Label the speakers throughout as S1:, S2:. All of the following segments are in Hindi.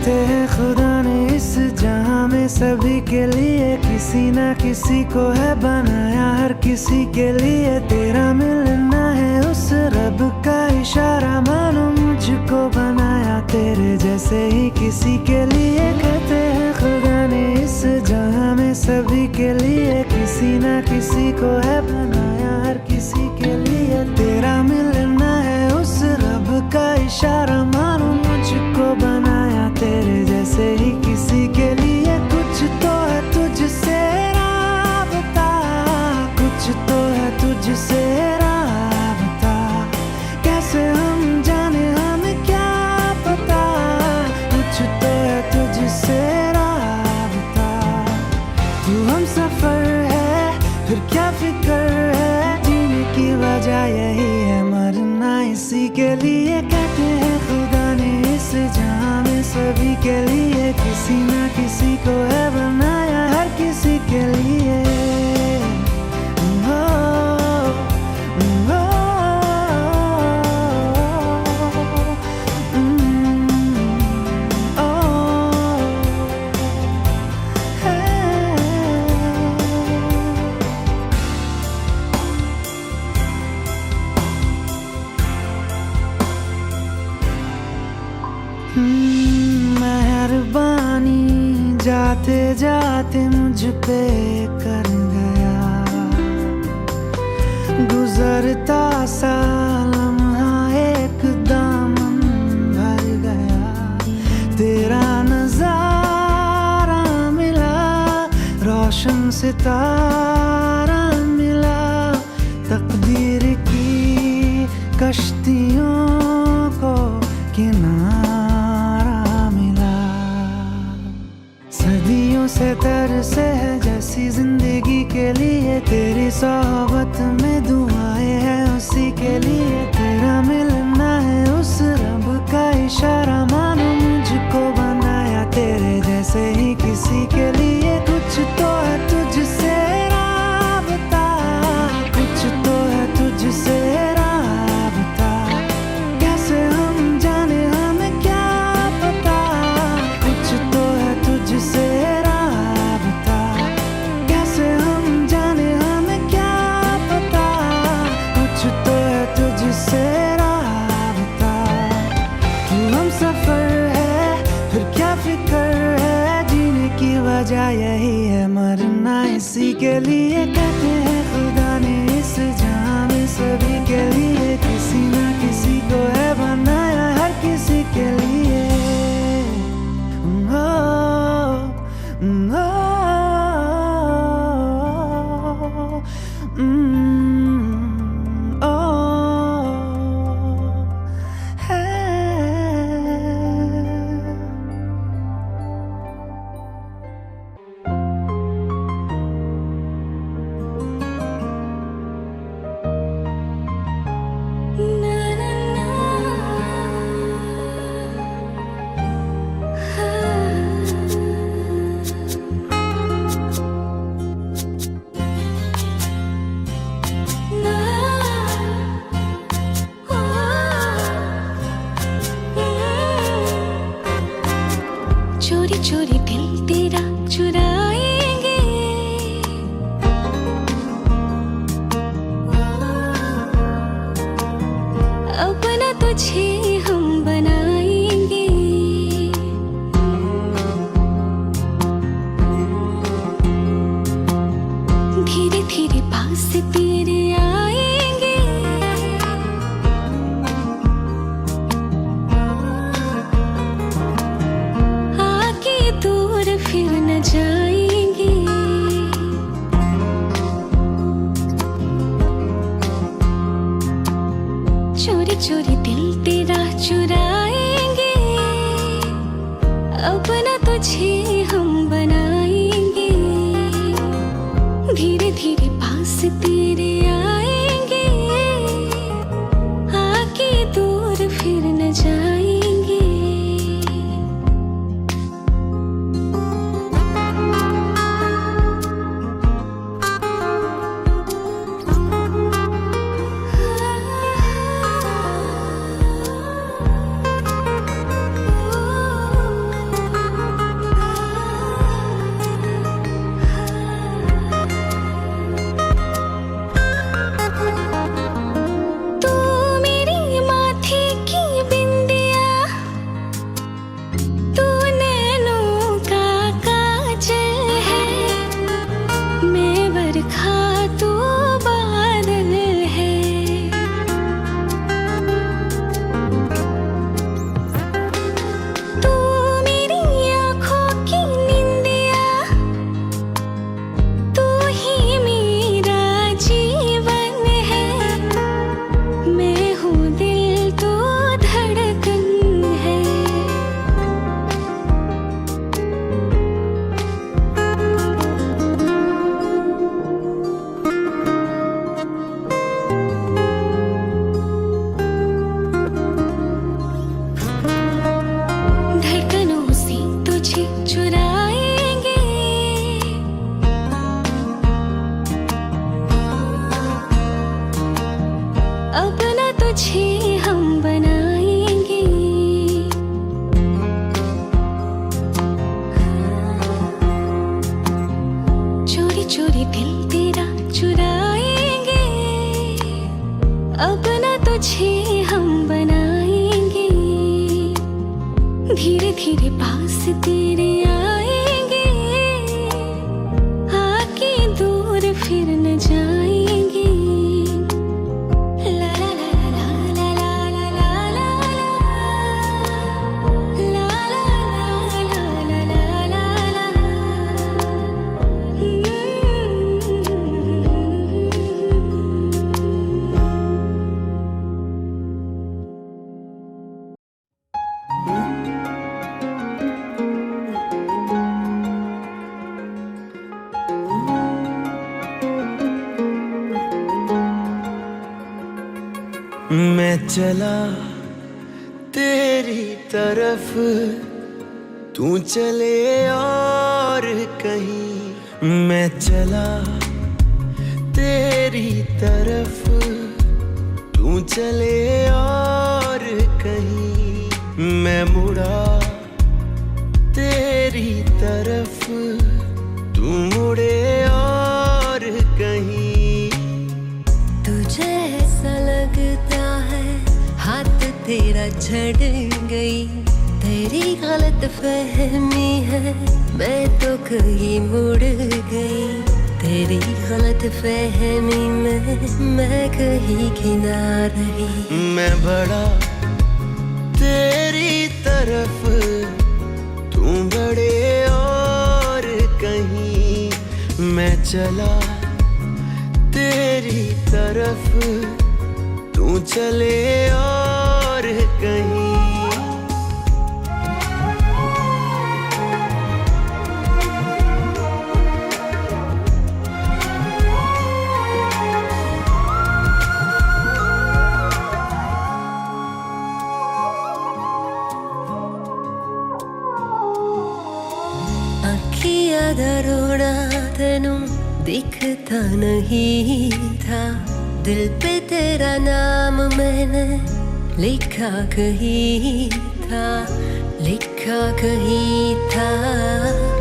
S1: कहते हैं खुदा ने इस जहां में सभी के लिए किसी ना किसी को है बनाया, हर किसी के लिए तेरा मिलना है उस रब का इशारा, मानो मुझको बनाया तेरे जैसे ही किसी के लिए। कहते हैं खुदा ने इस जहां में सभी के लिए किसी ना किसी को है बनाया, हर किसी के लिए तेरा मिलना है उस रब का इशारा, मानो मुझको बनाया तेरे जैसे ही किसी के लिए। कुछ तो है तुझसे राबता, कुछ तो है तुझसे राबता, कैसे हम जाने हमें क्या पता, कुछ तो है तुझसे राबता। तू हम सफर है फिर क्या फिक्र है, जीने की वजह यही है मरना इसी के लिए। कहते हैं खुदा ने इस जहां में सभी के लिए किसी ना किसी को है बनाया, हर किसी के लिए। मेहरबानी जाते जाते मुझ पे कर गया, गुजरता सा लम्हा एकदम भर गया, तेरा नजारा मिला, रोशन सितारा मिला, तकदीर की कश्तियों को किनारा मिला। सदियों से तरसे है जैसी जिंदगी के लिए, तेरी सोहबत में दुआएं हैं उसी के लिए, तेरा मिलना है उस रब का इशारा, मानो मुझको बनाया तेरे जैसे ही किसी के लिए। कुछ तो है तुझसे राबता, कुछ तो है तुझसे राबता, कैसे हम जाने हमें क्या पता, कुछ तो है तुझसे राबता, कैसे हम जाने हमें क्या पता, कुछ तो है तुझसे राबता। तू हम सफर है फिर क्या फिक्र है, जीने की वजह यही है मरना इसी के लिए। कहते हैं खुदा ने इस जहां में सभी के लिए किसी ना किसी को है बनाया, हर किसी के लिए।
S2: चोरी चोरी दिल तेरा चुराएंगे, अपना तुझे हम बनाएंगे, धीरे धीरे पास तेरे आएंगे, आके दूर फिर न जाएंगे। चोरी चोरी दिल तेरा चुराएंगे, अपना तुझे हम बनाएंगे, धीरे धीरे पास तेरे आएंगे, आके दूर फिर न जाएंगे। चोरी दिल तेरा चुराएंगे, अब ना तुझे हम बनाएंगे, धीरे धीरे पास तेरे आएंगे, आके दूर फिर न जाएंगे। ला ला ला ला ला ला ला ला ला ला ला ला ला ला।
S1: मैं चला तेरी तरफ, तू चले और कहीं। मैं चला तेरी तरफ, तू चले और कहीं। मैं मुड़ा तेरी तरफ, तू मुड़े और कहीं।
S3: तुझे ऐसा लगता है हाथ तेरा झड़ गई, तेरी गलत फहमी है मैं तो कहीं मुड़ गई, तेरी गलत फहमी में मैं कहीं किना रही।
S1: मैं बढ़ा तेरी तरफ, तू बड़े और कहीं। मैं चला तेरी तरफ, तू चले और कहीं।
S3: अखियां दरोड़ा तेनू दिखता नहीं था, दिल पे तेरा नाम मैंने लिखा कहीं था, लिखा कहीं था,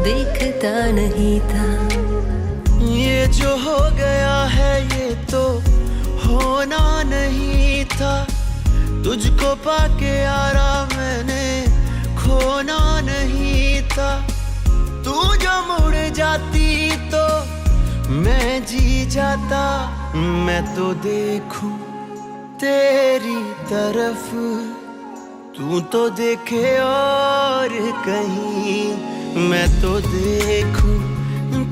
S3: दिखता नहीं था।
S1: ये जो हो गया है ये तो होना नहीं था, तुझको पाके यारा मैंने खोना नहीं था। तू जो मुड़ जाती तो मैं जी जाता। मैं तो देखूं तेरी तरफ, तू तो देखे और कहीं। मैं तो देखूं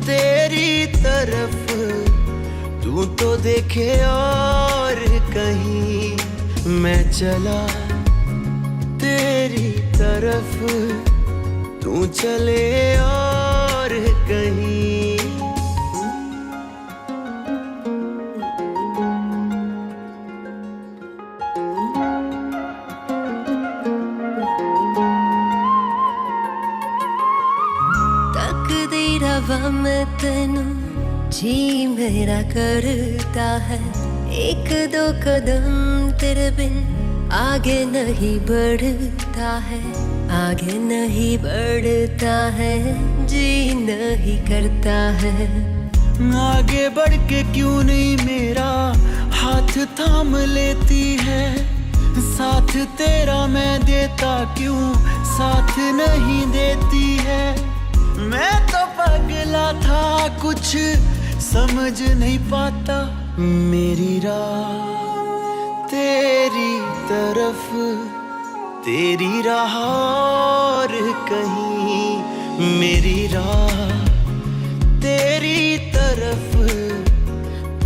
S1: तेरी तरफ, तू तो देखे और कहीं। मैं चला तेरी तरफ, तू चले और कहीं।
S3: हवा में तेनू जी मेरा करता है, एक दो कदम तेरे बिन आगे नहीं बढ़ता है, आगे नहीं बढ़ता है, जी नहीं करता है।
S1: आगे बढ़ के क्यों नहीं मेरा हाथ थाम लेती है, साथ तेरा मैं देता क्यों साथ नहीं देती है। मैं तो पगला था कुछ समझ नहीं पाता, मेरी राह तेरी तरफ, तेरी राह और कहीं। मेरी राह तेरी तरफ,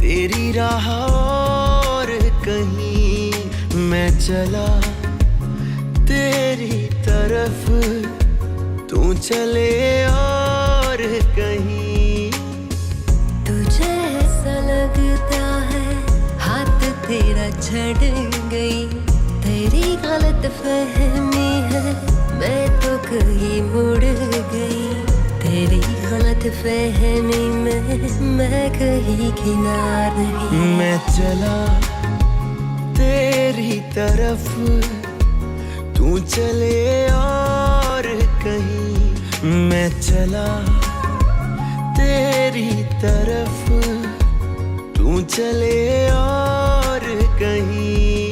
S1: तेरी राह और कहीं। मैं चला तेरी तरफ, तू चले और कहीं।
S3: तुझे ऐसा लगता है हाथ तेरा झड़ गई, तेरी गलत फहमी है मैं तो कहीं मुड़ गई, तेरी गलत फहमी में मैं कहीं किना रही।
S1: मैं चला तेरी तरफ, तू चले और कहीं। मैं चला तेरी तरफ, चले और कहीं।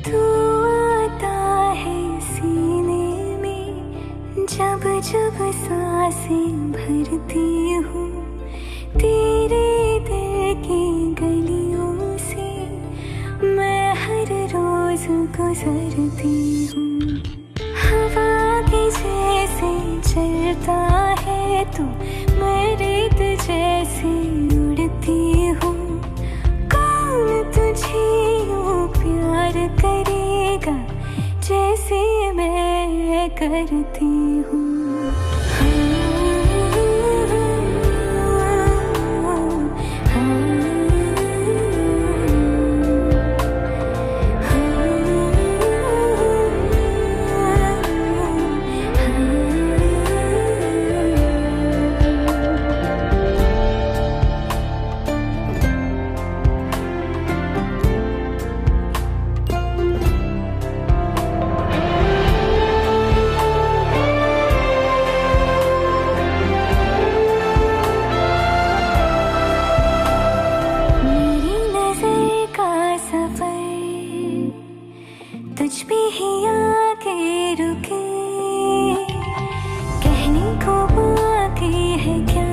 S2: तू आता है सीने में जब जब सांसें भरती हूँ, तेरे दिल की गलियों से मैं हर रोज गुजरती हूँ। हवा के जैसे चलता है तू, मैं रेत जैसे उड़ती हूँ। कौन तुझे यूं प्यार करेगा जैसे मैं करती हूँ। तुझ पे ही आके रुके, कहने को बाकी है क्या,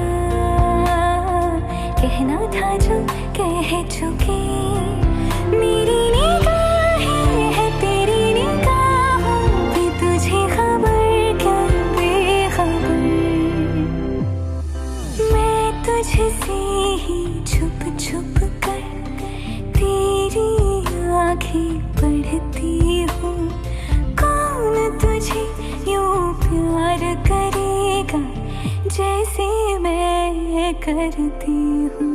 S2: कहना था जो कह चुके। मेरी निगाहें है तेरी निगाहों पे, तुझे खबर क्या बेखबर। मैं तुझसे ही छुप छुप कर तेरी आँखें पढ़ती हूँ। कौन तुझे यूं प्यार करेगा जैसे मैं करती हूँ।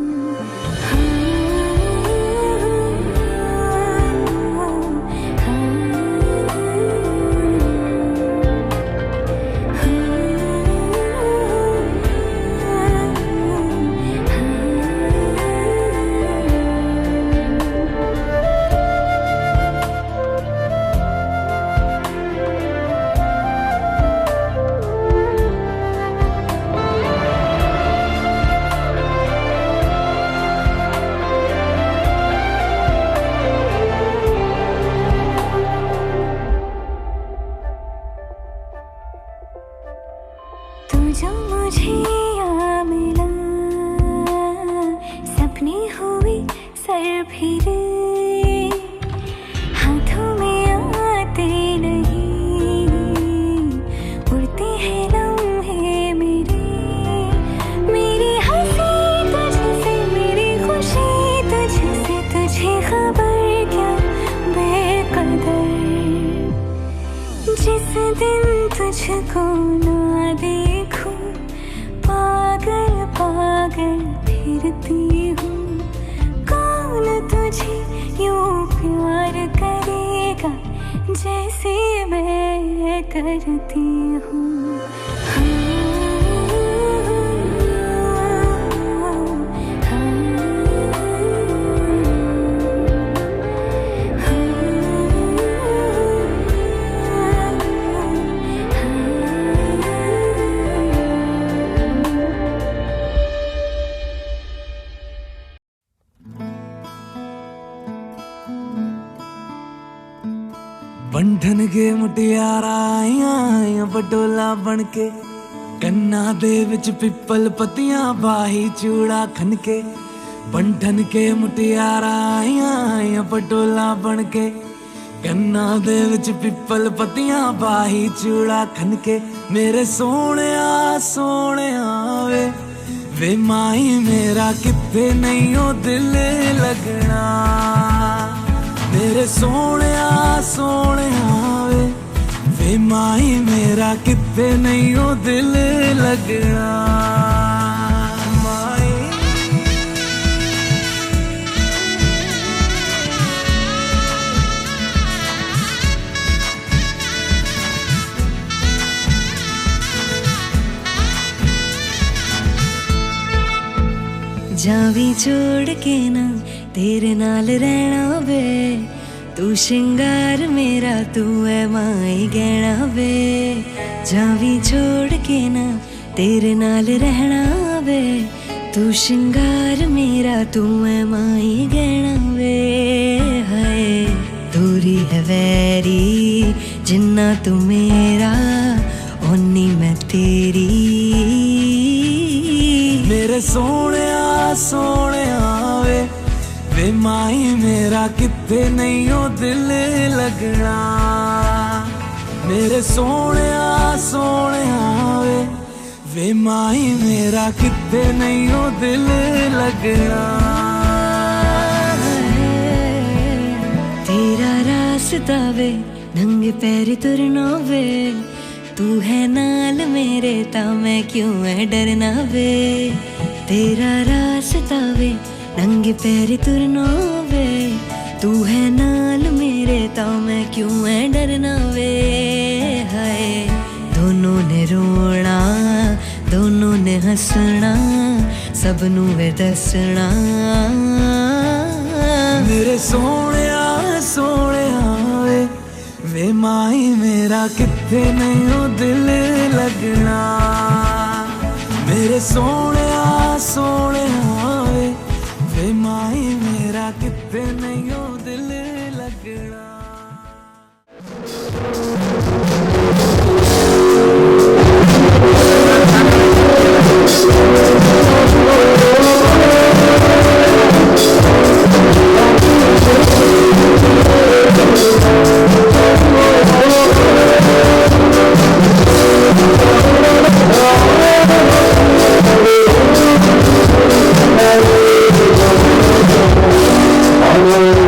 S2: जो मुझे यहाँ मिला, सपने हुए सर फिरे, हाथों में आते नहीं, उड़ते हैं लम्हे मेरे। मेरी हंसी तुझसे, मेरी खुशी तुझसे, तुझे खबर क्या बेकदर। जिस दिन तुझको ना देखूं, पागल पागल फिरती हूँ। कौन तुझे यूं प्यार करेगा जैसे मैं करती हूँ।
S1: बंधन के मुटियारा आईਆਂ बडोला बन के, कन्ना दे विच पिपल पत्तियां बाही चूड़ा खन के। बंधन के मुटियारा आईਆਂ बडोला बन के, कन्ना दे विच पिपल पत्तियां बाही चूड़ा खन के। मेरे सोहणिया सोहणिया वे माई मेरा किथे नहीं ओ दिल लगना। मेरे सोहणिया सोहणिया वे माई मेरा किथे नहीं ओ दिल लगना।
S3: जावी छोड़ के ना तेरे नाल रहना वे, तू श्रृंगार मेरा तू है माई गहना वे। जावी छोड़ के ना तेरे नाल रहना वे, तू श्रृंगार मेरा तू है माई गहना वे। हाय दूरी है वैरी जिन्ना तू मेरा ओनी मैं तेरी।
S1: मेरे सोने वे माई मेरा किते नहीं हो दिल लगना। मेरे सोने वे माई मेरा किते नहीं हो दिल लगना।
S3: तेरा रास्ता वे नंगे पैर तुरना वे, तू है नाल मेरे ता मैं क्यों है डरना वे। तेरा रास्ता वे नंगे पैर तुरना वे, तू है नाल मेरे ता मैं क्यों है डरना वे। हाय दोनों ने रोना दोनों ने हंसना सबनू वे दसना।
S1: मेरे सोने वे माई मेरा किथे नहीं हो दिल लगना। मेरे सोने वे माई मेरा किथे नहीं हो दिल लगना।
S4: Oh,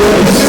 S4: Yes.